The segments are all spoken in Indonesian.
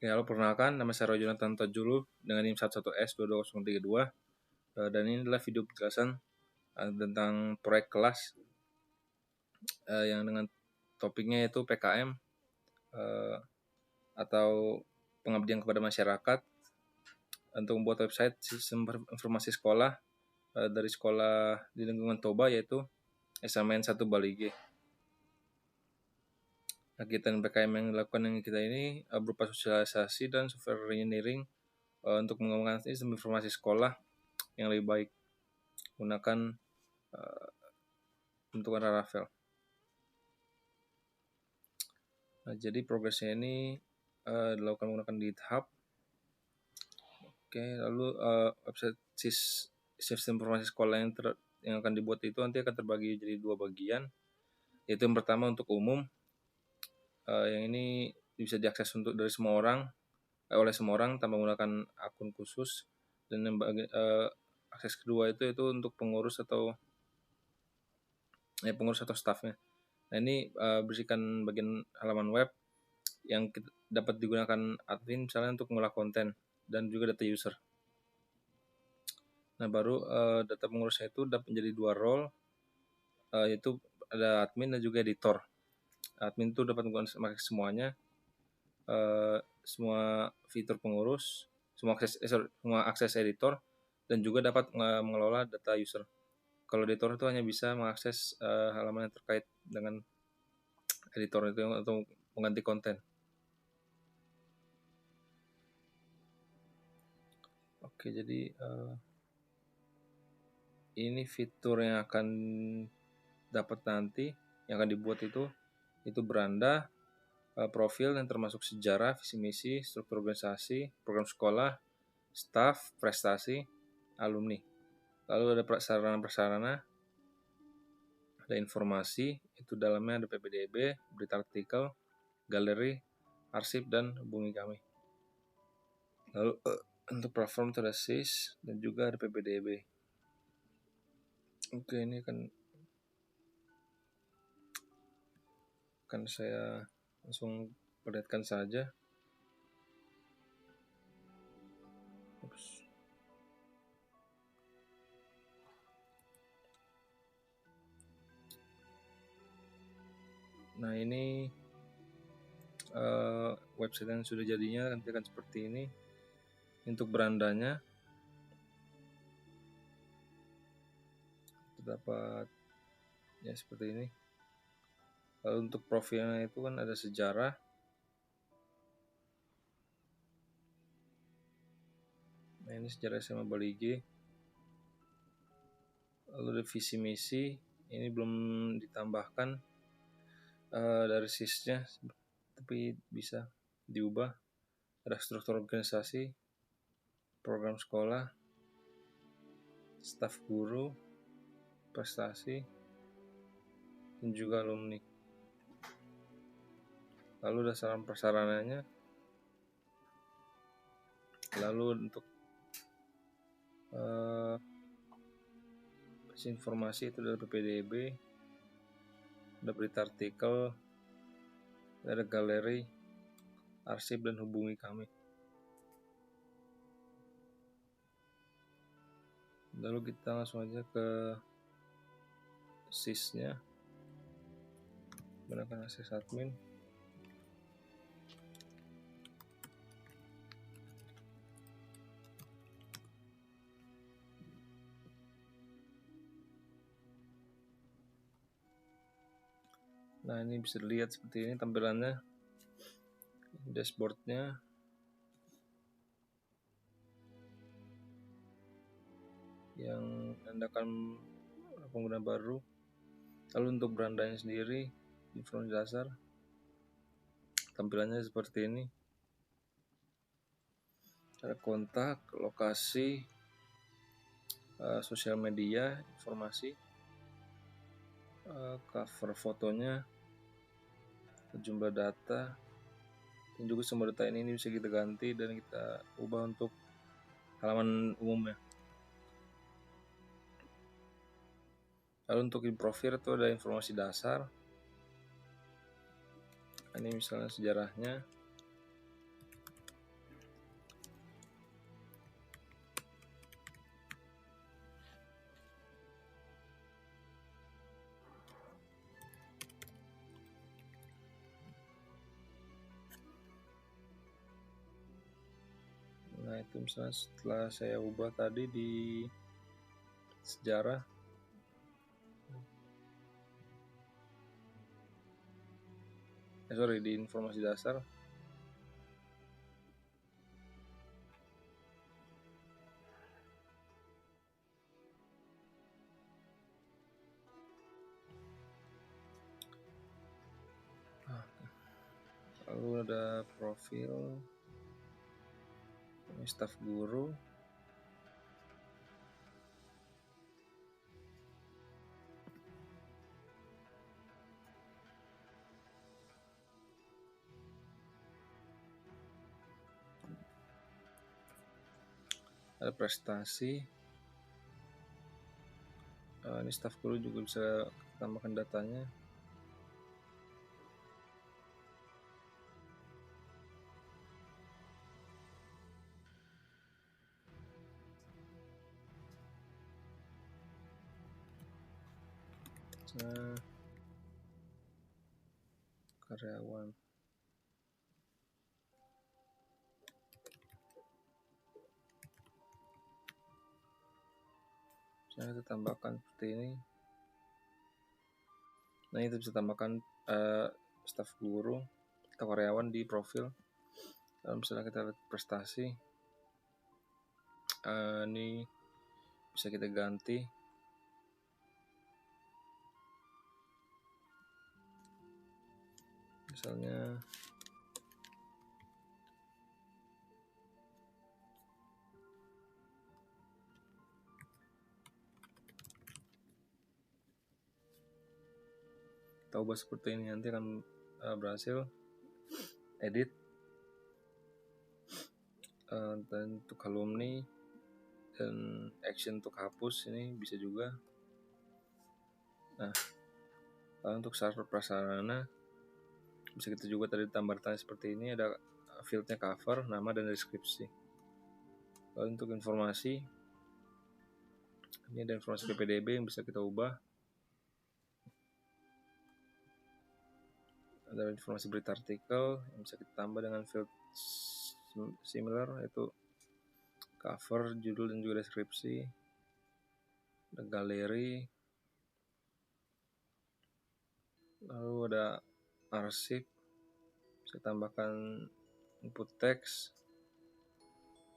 Ya, halo perkenalkan, nama saya Roy Jonathan Tajulu dengan NIM 11S22032. Dan ini adalah video penjelasan tentang proyek kelas yang dengan topiknya yaitu PKM atau pengabdian kepada masyarakat untuk membuat website sistem informasi sekolah dari sekolah di lingkungan Toba yaitu SMN 1 Bali G. Kegiatan PKM yang dilakukan dengan kita ini berupa sosialisasi dan software engineering untuk mengembangkan sistem informasi sekolah yang lebih baik menggunakan bentukan Laravel. Nah, jadi progresnya ini dilakukan menggunakan GitHub. Oke, lalu website sistem informasi sekolah yang akan dibuat itu nanti akan terbagi jadi 2 bagian. Yaitu yang pertama untuk umum, yang ini bisa diakses oleh semua orang tanpa menggunakan akun khusus. Dan yang akses kedua itu untuk pengurus atau stafnya. Nah, ini berisikan bagian halaman web yang dapat digunakan admin misalnya untuk mengolah konten dan juga data user. Nah, baru data pengurusnya itu dapat menjadi 2 role, yaitu ada admin dan juga editor. Admin itu dapat menggunakan semuanya, semua fitur pengurus, semua akses editor, dan juga dapat mengelola data user. Kalau editor itu hanya bisa mengakses halaman yang terkait dengan editor itu untuk mengganti konten. Oke, jadi ini fitur yang akan dapat nanti, yang akan dibuat itu beranda, profil yang termasuk sejarah, visi misi, struktur organisasi, program sekolah, staf, prestasi, alumni. Lalu ada prasarana-prasarana, ada informasi, itu dalamnya ada PPDB, berita artikel, galeri, arsip, dan hubungi kami. Lalu untuk platform itu ada SIS dan juga ada PPDB. Oke, ini akan saya langsung perlihatkan saja. Nah, ini website yang sudah jadinya nanti akan seperti ini. Untuk berandanya terdapat ya seperti ini. Lalu untuk profilnya itu kan ada sejarah, nah ini sejarah SMA Bali G. Lalu ada visi misi, ini belum ditambahkan dari SIS-nya, tapi bisa diubah. Ada struktur organisasi, program sekolah, staf guru, prestasi, dan juga alumni. Lalu ada saran prasarananya. Lalu untuk informasi itu dari PPDB, ada berita artikel, ada galeri, arsip, dan hubungi kami. Lalu kita langsung aja ke SIS-nya, gunakan akses admin. Nah, ini bisa dilihat seperti ini tampilannya, dashboardnya. Yang menandakan pengguna baru. Lalu untuk berandanya sendiri, informasi dasar, tampilannya seperti ini. Ada kontak, lokasi, sosial media, informasi, cover fotonya, jumlah data, dan juga sumber data ini bisa kita ganti dan kita ubah untuk halaman umumnya. Lalu untuk di profil itu ada informasi dasar. Ini misalnya sejarahnya, itu misalnya setelah saya ubah tadi di sejarah, di informasi dasar, lalu ada profil, ini staf guru, ada prestasi. Ini staf guru juga bisa tambahkan datanya. Nah, karyawan. Misalnya kita tambahkan seperti ini. Nah, itu bisa tambahkan staf guru atau karyawan di profil. Lalu misalnya kita lihat prestasi, ini bisa kita ganti. Misalnya kita ubah seperti ini, nanti akan berhasil. Edit, dan untuk alumni dan action untuk hapus ini bisa juga. Nah, untuk server prasarana bisa kita juga tadi tambah tanya seperti ini, ada fieldnya cover, nama, dan deskripsi. Lalu untuk informasi, ini ada informasi PPDB yang bisa kita ubah. Ada informasi berita artikel yang bisa kita tambah dengan field similar, yaitu cover, judul, dan juga deskripsi. Ada galeri, lalu ada arsip, bisa tambahkan input teks,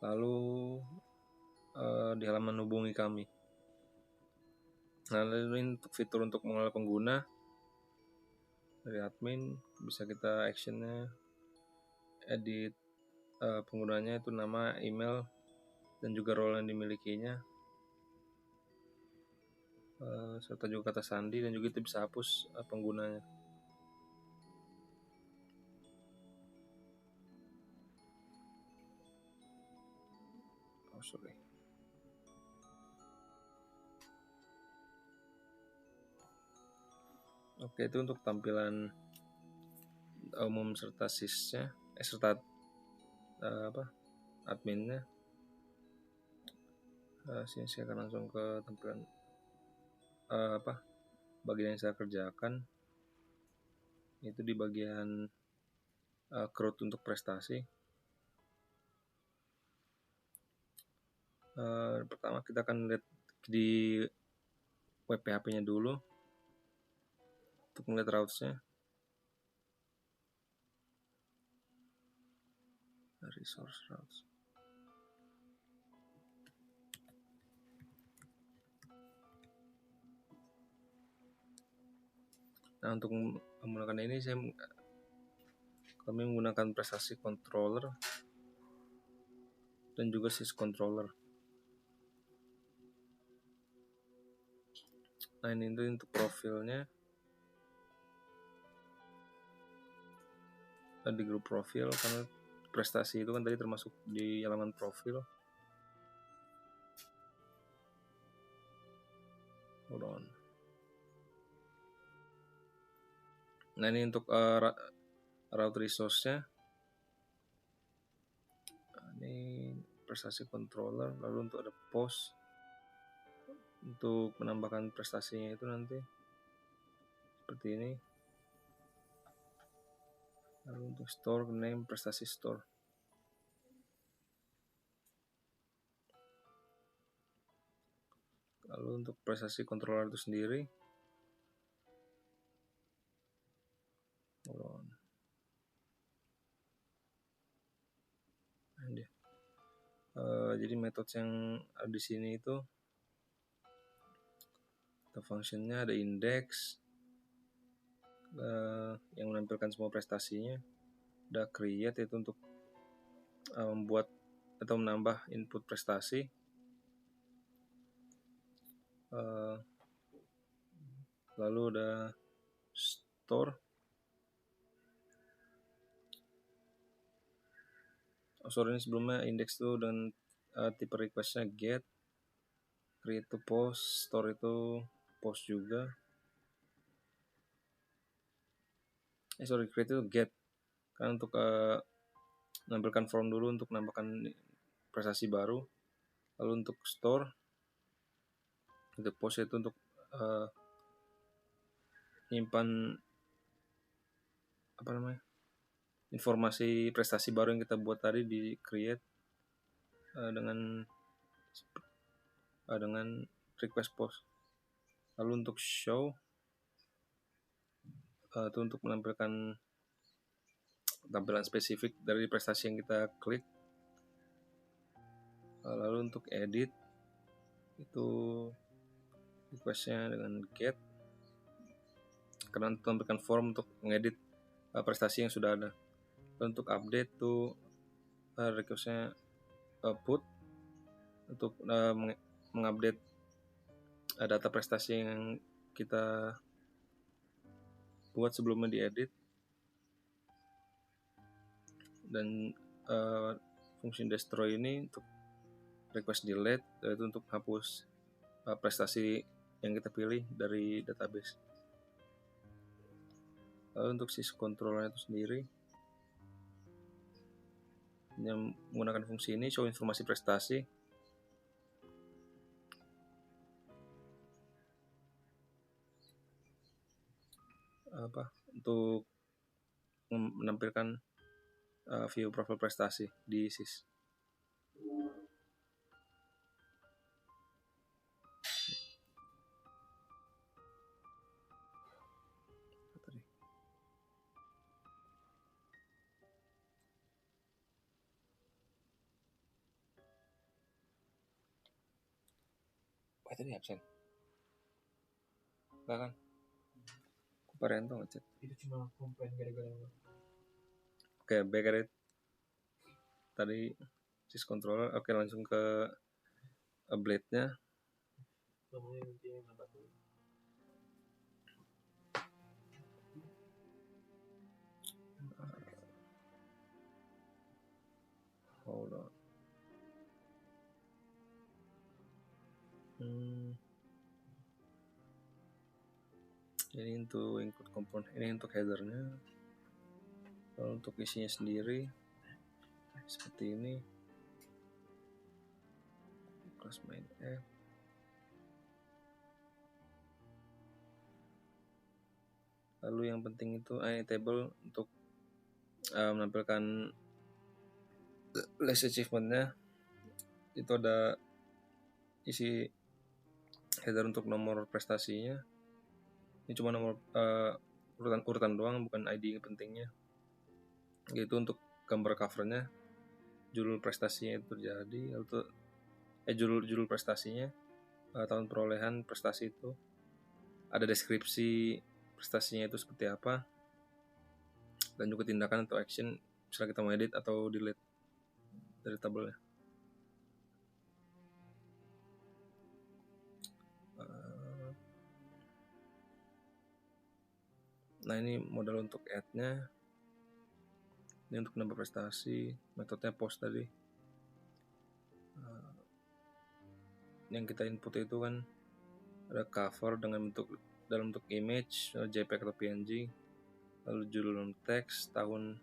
lalu di halaman hubungi kami. Nah, lalu ini untuk fitur untuk mengenal pengguna dari admin, bisa kita actionnya edit penggunanya, itu nama, email, dan juga role yang dimilikinya, serta juga kata sandi, dan juga kita bisa hapus penggunanya. Oke, itu untuk tampilan umum serta sysnya, serta adminnya. Sini saya akan langsung ke tampilan bagian yang saya kerjakan, itu di bagian growth untuk prestasi. Pertama kita akan lihat di web PHP-nya dulu untuk melihat routes-nya. Resource routes. Nah, untuk menggunakan ini kami menggunakan prestasi controller dan juga sys controller. Nah, ini untuk profilnya. Di grup profil, karena prestasi itu kan tadi termasuk di halaman profil. Hold on. Nah, ini untuk route resource-nya. Ini prestasi controller, lalu untuk ada post untuk menambahkan prestasinya itu nanti seperti ini. Lalu untuk store name, prestasi store. Lalu untuk prestasi controller itu sendiri, jadi metode yang ada di sini itu functionnya ada index yang menampilkan semua prestasinya, ada create itu untuk membuat atau menambah input prestasi, lalu ada store, ini sebelumnya index itu dan tipe requestnya get, create to post, store itu post juga, create itu get kan untuk menampilkan form dulu untuk menambahkan prestasi baru, lalu untuk store itu post itu untuk nyimpan informasi prestasi baru yang kita buat tadi di create dengan request post. Lalu untuk show itu untuk menampilkan tampilan spesifik dari prestasi yang kita klik. Lalu untuk edit itu requestnya dengan get karena untuk menampilkan form untuk mengedit prestasi yang sudah ada. Lalu untuk update itu requestnya put untuk mengupdate data prestasi yang kita buat sebelumnya diedit, dan fungsi destroy ini untuk request delete, yaitu untuk hapus prestasi yang kita pilih dari database. Lalu untuk sys controller itu sendiri yang menggunakan fungsi ini show informasi prestasi, untuk menampilkan view profil prestasi di sys. Tadi absen. Enggak kan? Parento ngechat. Itu cuma komplain gara-gara. Oke, back at it. Tadi sys controller. Oke, langsung ke blade-nya. Hold on. Ini untuk include component, ini untuk headernya. Lalu untuk isinya sendiri seperti ini, class main app. Lalu yang penting itu table untuk menampilkan list achievement-nya. Itu ada isi header untuk nomor prestasinya. Ini cuma nomor urutan doang, bukan ID pentingnya. Gitu untuk gambar covernya, judul prestasinya itu terjadi, atau judul prestasinya, tahun perolehan prestasi itu, ada deskripsi prestasinya itu seperti apa, dan juga tindakan atau action misalnya kita mau edit atau delete dari tabelnya. Nah, ini modal untuk add-nya. Ini untuk nambah prestasi, metodenya post tadi. Yang kita input itu kan ada cover dengan dalam bentuk image, JPEG atau PNG, lalu judul dalam teks, tahun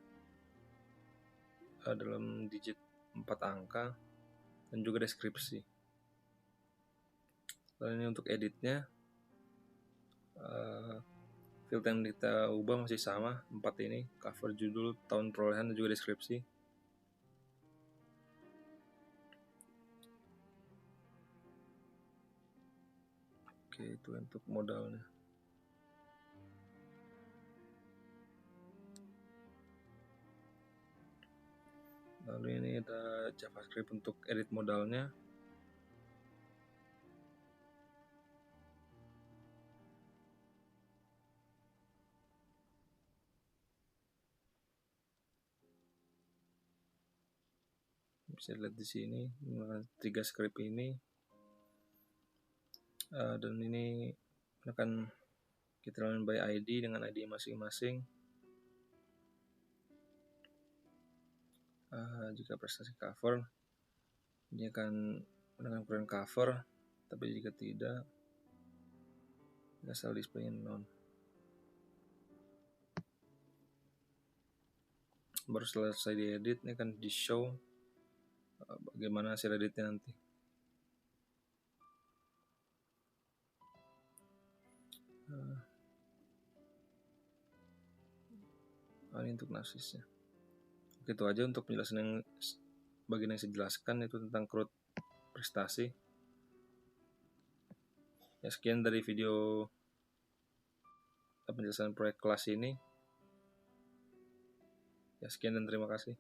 dalam digit 4 angka, dan juga deskripsi. Lalu ini untuk editnya, field yang kita ubah masih sama, 4 ini, cover, judul, tahun perolehan, dan juga deskripsi. Oke, itu untuk modalnya. Lalu ini ada JavaScript untuk edit modalnya. Bisa lihat di sini menggunakan 3 script ini. Dan ini akan kita lakukan by ID dengan ID masing-masing. Jika prestasi cover, ini akan menggunakan ukuran cover, tapi jika tidak, asal display none. Baru selesai diedit, ini akan di show bagaimana hasil editnya nanti. Ini untuk narsisnya. Itu aja untuk penjelasan yang bagian yang saya jelaskan itu tentang CRUD prestasi. Ya, sekian dari video penjelasan proyek kelas ini. Ya, sekian dan terima kasih.